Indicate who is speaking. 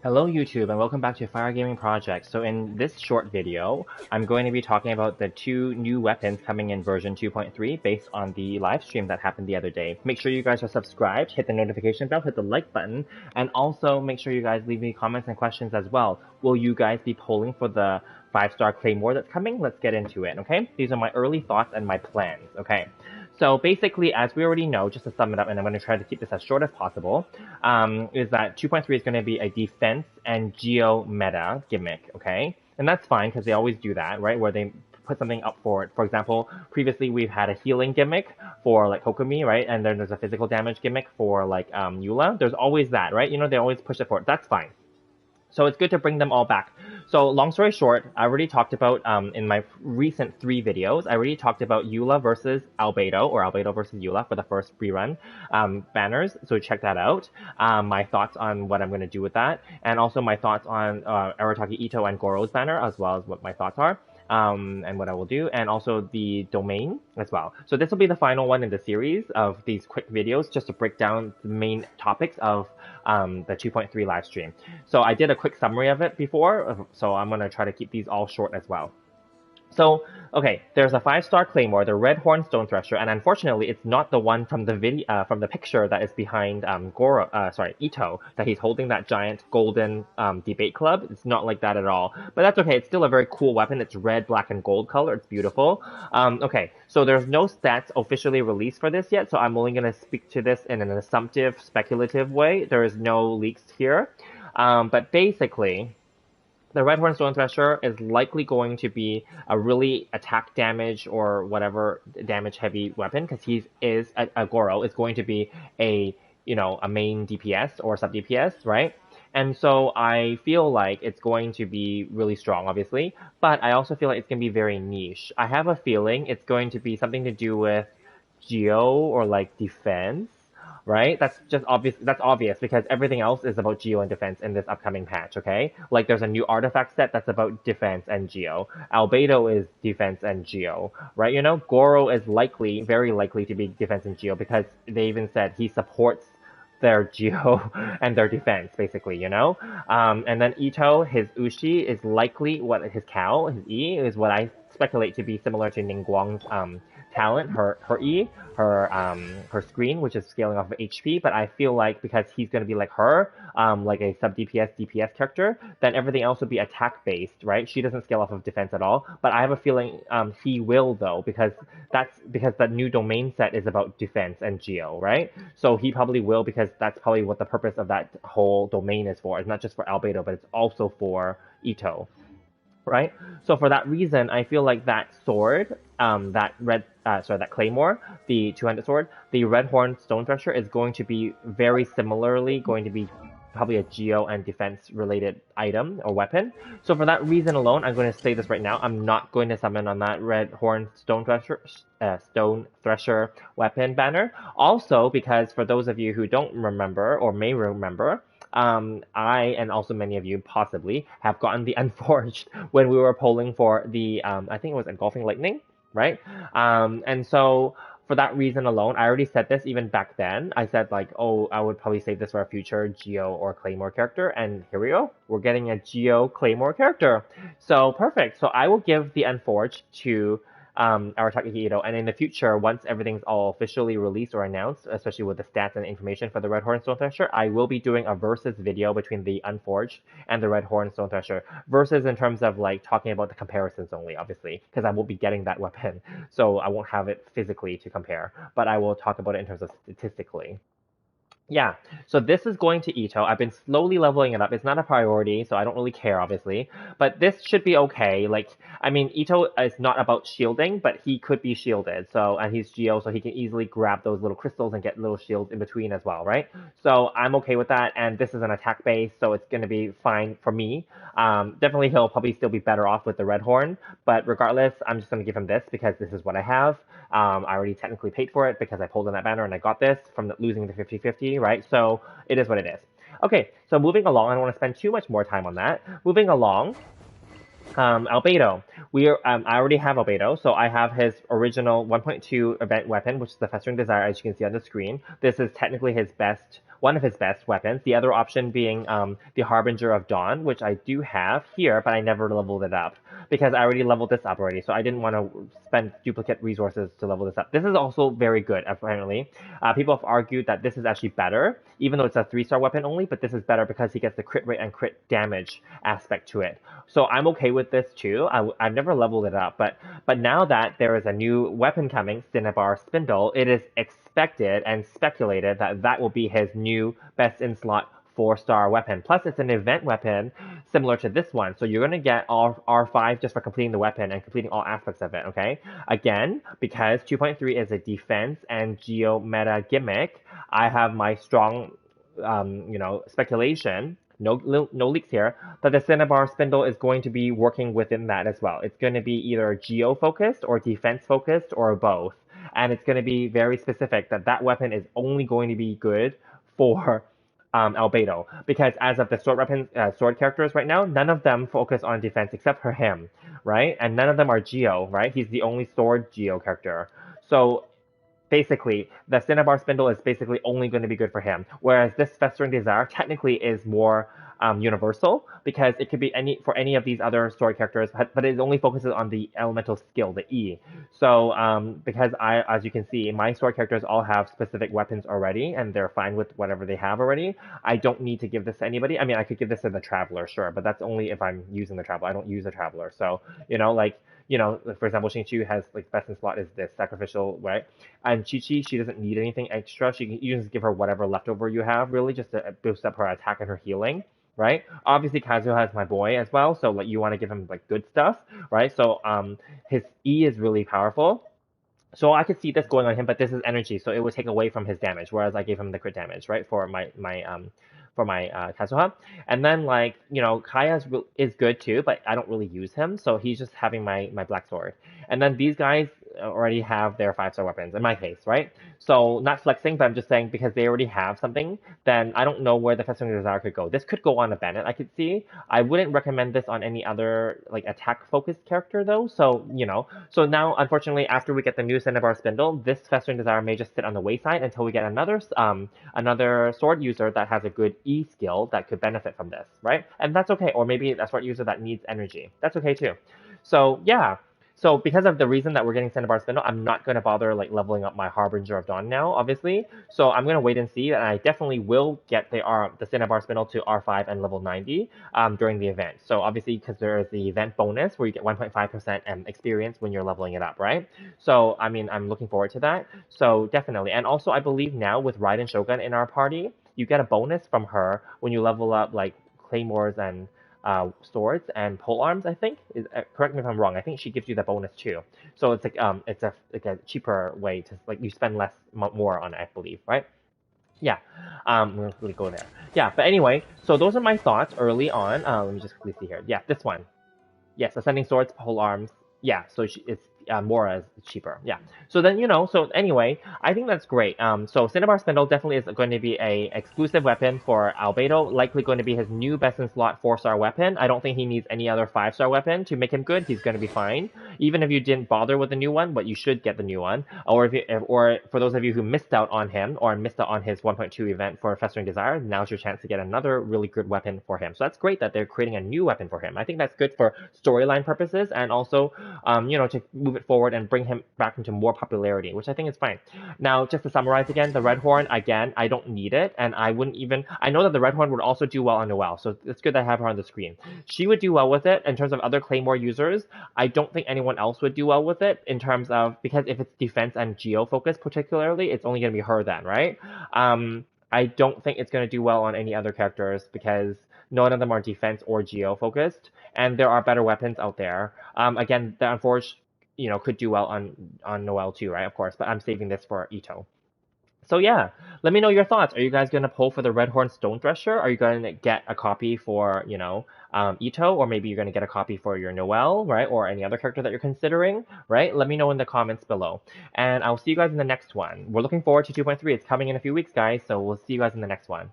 Speaker 1: Hello YouTube and welcome back to Fire Gaming Project. So in this short video, I'm going to be talking about the two new weapons coming in version 2.3 based on the live stream that happened the other day. Make sure you guys are subscribed, hit the notification bell, hit the like button, and also make sure you guys leave me comments and questions as well. Will you guys be polling for the 5-star Claymore that's coming? Let's get into it, okay? These are my early thoughts and my plans, okay? So basically, as we already know, just to sum it up, and I'm going to try to keep this as short as possible, is that 2.3 is going to be a defense and geo meta gimmick, okay? And that's fine because they always do that, right? Where they put something up for it. For example, previously we've had a healing gimmick for like Kokumi, right? And then there's a physical damage gimmick for like Eula. There's always that, right? You know, they always push it forward. That's fine. So it's good to bring them all back. So long story short, I already talked about, in my recent 3 videos, I already talked about Eula versus Albedo, or Albedo versus Eula for the first rerun banners, so check that out. My thoughts on what I'm going to do with that, and also my thoughts on Arataki Itto and Goro's banner, as well as what my thoughts are. And what I will do, and also the domain as well. So this will be the final one in the series of these quick videos, just to break down the main topics of the 2.3 live stream. So I did a quick summary of it before, so I'm going to try to keep these all short as well. So, okay, there's a 5-star Claymore, the Redhorn Stonethresher, and unfortunately, it's not the one from the video, from the picture that is behind Itto, that he's holding that giant golden debate club. It's not like that at all, but that's okay. It's still a very cool weapon. It's red, black, and gold color. It's beautiful. Okay, so there's no stats officially released for this yet, so I'm only going to speak to this in an assumptive, speculative way. There is no leaks here, but basically, the Redhorn Stonethresher is likely going to be a really attack damage or whatever damage heavy weapon, because he is a Goro is going to be a main DPS or sub DPS, right? And so I feel like it's going to be really strong, obviously, but I also feel like it's going to be very niche. I have a feeling it's going to be something to do with Geo or like defense, right? That's just obvious. That's obvious because everything else is about Geo and defense in this upcoming patch, okay? Like there's a new artifact set that's about defense and Geo. Albedo is defense and Geo, right? You know, Goro is likely, very likely to be defense and Geo because they even said he supports their Geo and their defense, basically, you know? And then Itto, his Ushi is likely what his Cal, his E, is what I speculate to be similar to Ningguang's talent, her E, her screen, which is scaling off of HP, but I feel like because he's going to be like her, like a sub DPS character, then everything else would be attack based, right? She doesn't scale off of defense at all, but I have a feeling he will though, because the new domain set is about defense and Geo, right? So he probably will, because that's probably what the purpose of that whole domain is for. It's not just for Albedo, but it's also for Itto, right? So for that reason, I feel like that sword, that Claymore, the 200 sword, the Redhorn Stonethresher is going to be very similarly going to be probably a Geo and defense related item or weapon. So for that reason alone, I'm going to say this right now, I'm not going to summon on that Redhorn Stonethresher weapon banner. Also, because for those of you who don't remember or may remember, I and also many of you possibly have gotten the Unforged when we were polling for the, I think it was Engulfing Lightning, right? And so for that reason alone, I already said this even back then. I said like, oh, I would probably save this for a future Geo or Claymore character, and here we go. We're getting a Geo Claymore character. So perfect. So I will give the Unforged to Arataki Itto, and in the future, once everything's all officially released or announced, especially with the stats and information for the Redhorn Stonethresher, I will be doing a versus video between the Unforged and the Redhorn Stonethresher. Versus in terms of like talking about the comparisons only, obviously, because I won't be getting that weapon, so I won't have it physically to compare, but I will talk about it in terms of statistically. Yeah, so this is going to Itto. I've been slowly leveling it up. It's not a priority, so I don't really care, obviously. But this should be okay. Like, I mean, Itto is not about shielding, but he could be shielded. So, and he's Geo, so he can easily grab those little crystals and get little shields in between as well, right? So I'm okay with that, and this is an attack base, so it's going to be fine for me. Definitely he'll probably still be better off with the Redhorn, but regardless, I'm just going to give him this because this is what I have. I already technically paid for it because I pulled in that banner and I got this from losing the 50-50, right? So it is what it is. Okay, so moving along, I don't want to spend too much more time on that. Moving along, Albedo. I already have Albedo, so I have his original 1.2 event weapon, which is the Festering Desire, as you can see on the screen. This is technically his best one of his best weapons. The other option being the Harbinger of Dawn, which I do have here, but I never leveled it up because I already leveled this up already, so I didn't want to spend duplicate resources to level this up. This is also very good, apparently. People have argued that this is actually better, even though it's a 3-star weapon only, but this is better because he gets the crit rate and crit damage aspect to it. So I'm okay with this too. I've never leveled it up, but now that there is a new weapon coming, Cinnabar Spindle, it is expected and speculated that that will be his new best in slot 4-star weapon. Plus, it's an event weapon similar to this one. So you're going to get all R5 just for completing the weapon and completing all aspects of it, okay? Again, because 2.3 is a defense and geo meta gimmick, I have my strong, speculation, no leaks here, that the Cinnabar Spindle is going to be working within that as well. It's going to be either geo-focused or defense-focused or both. And it's going to be very specific that that weapon is only going to be good for Albedo, because as of the sword characters right now, none of them focus on defense except for him, right? And none of them are Geo, right? He's the only sword Geo character. So basically, the Cinnabar Spindle is basically only going to be good for him, whereas this Festering Desire technically is more universal, because it could be for any of these other sword characters, but it only focuses on the elemental skill, the E. So because as you can see, my sword characters all have specific weapons already, and they're fine with whatever they have already. I don't need to give this to anybody. I mean, I could give this to the Traveler, sure, but that's only if I'm using the Traveler. I don't use the Traveler. So, for example, Xingqiu has, best in slot is this, sacrificial, right? And Chi-Chi, she doesn't need anything extra. You can just give her whatever leftover you have, really, just to boost up her attack and her healing, right? Obviously, Kazuha is my boy as well, so, you want to give him, good stuff, right? So, his E is really powerful. So I could see this going on him, but this is energy, so it would take away from his damage, whereas I gave him the crit damage, right, for my Kazuha. And then, Kaya is good too, but I don't really use him, so he's just having my Black Sword. And then these guys already have their 5-star weapons, in my case, right? So, not flexing, but I'm just saying because they already have something, then I don't know where the Festering Desire could go. This could go on a Bennett, I could see. I wouldn't recommend this on any other, attack-focused character, though, so, So now, unfortunately, after we get the new Cinnabar Spindle, this Festering Desire may just sit on the wayside until we get another sword user that has a good E skill that could benefit from this, right? And that's okay. Or maybe a sword user that needs energy. That's okay too. So yeah. So because of the reason that we're getting Cinnabar Spindle, I'm not going to bother leveling up my Harbinger of Dawn now, obviously. So I'm going to wait and see, and I definitely will get the Cinnabar Spindle to R5 and level 90 during the event. So obviously, because there is the event bonus where you get 1.5% experience when you're leveling it up, right? So I mean, I'm looking forward to that. So definitely, and also I believe now with Raiden Shogun in our party, you get a bonus from her when you level up claymores and swords and polearms, I think. Correct me if I'm wrong. I think she gives you the bonus too. So it's it's a cheaper way to you spend more on it, I believe, right? Yeah. We'll really go there. Yeah, but anyway, so those are my thoughts early on. Let me just quickly see here. Yeah, this one. Yes, ascending swords, polearms. Yeah, so it's Mora is cheaper. Yeah. So then, so anyway, I think that's great. So Cinnabar Spindle definitely is going to be a exclusive weapon for Albedo, likely going to be his new best in slot 4-star weapon. I don't think he needs any other 5-star weapon to make him good. He's going to be fine. Even if you didn't bother with the new one, but you should get the new one. Or or for those of you who missed out on him or missed out on his 1.2 event for Festering Desire, now's your chance to get another really good weapon for him. So that's great that they're creating a new weapon for him. I think that's good for storyline purposes and also, to move it forward and bring him back into more popularity, which I think is fine. Now, just to summarize again, the Redhorn, again, I don't need it, and I wouldn't even... I know that the Redhorn would also do well on Noelle, so it's good that I have her on the screen. She would do well with it. In terms of other Claymore users, I don't think anyone else would do well with it in terms of... Because if it's defense and geo-focused particularly, it's only going to be her then, right? I don't think it's going to do well on any other characters because none of them are defense or geo-focused, and there are better weapons out there. Again, the Unforged could do well on Noelle too, right? Of course, but I'm saving this for Itto. So yeah, let me know your thoughts. Are you guys going to pull for the Redhorn Stonethresher? Are you going to get a copy for, Itto? Or maybe you're going to get a copy for your Noelle, right? Or any other character that you're considering, right? Let me know in the comments below. And I'll see you guys in the next one. We're looking forward to 2.3. It's coming in a few weeks, guys, so we'll see you guys in the next one.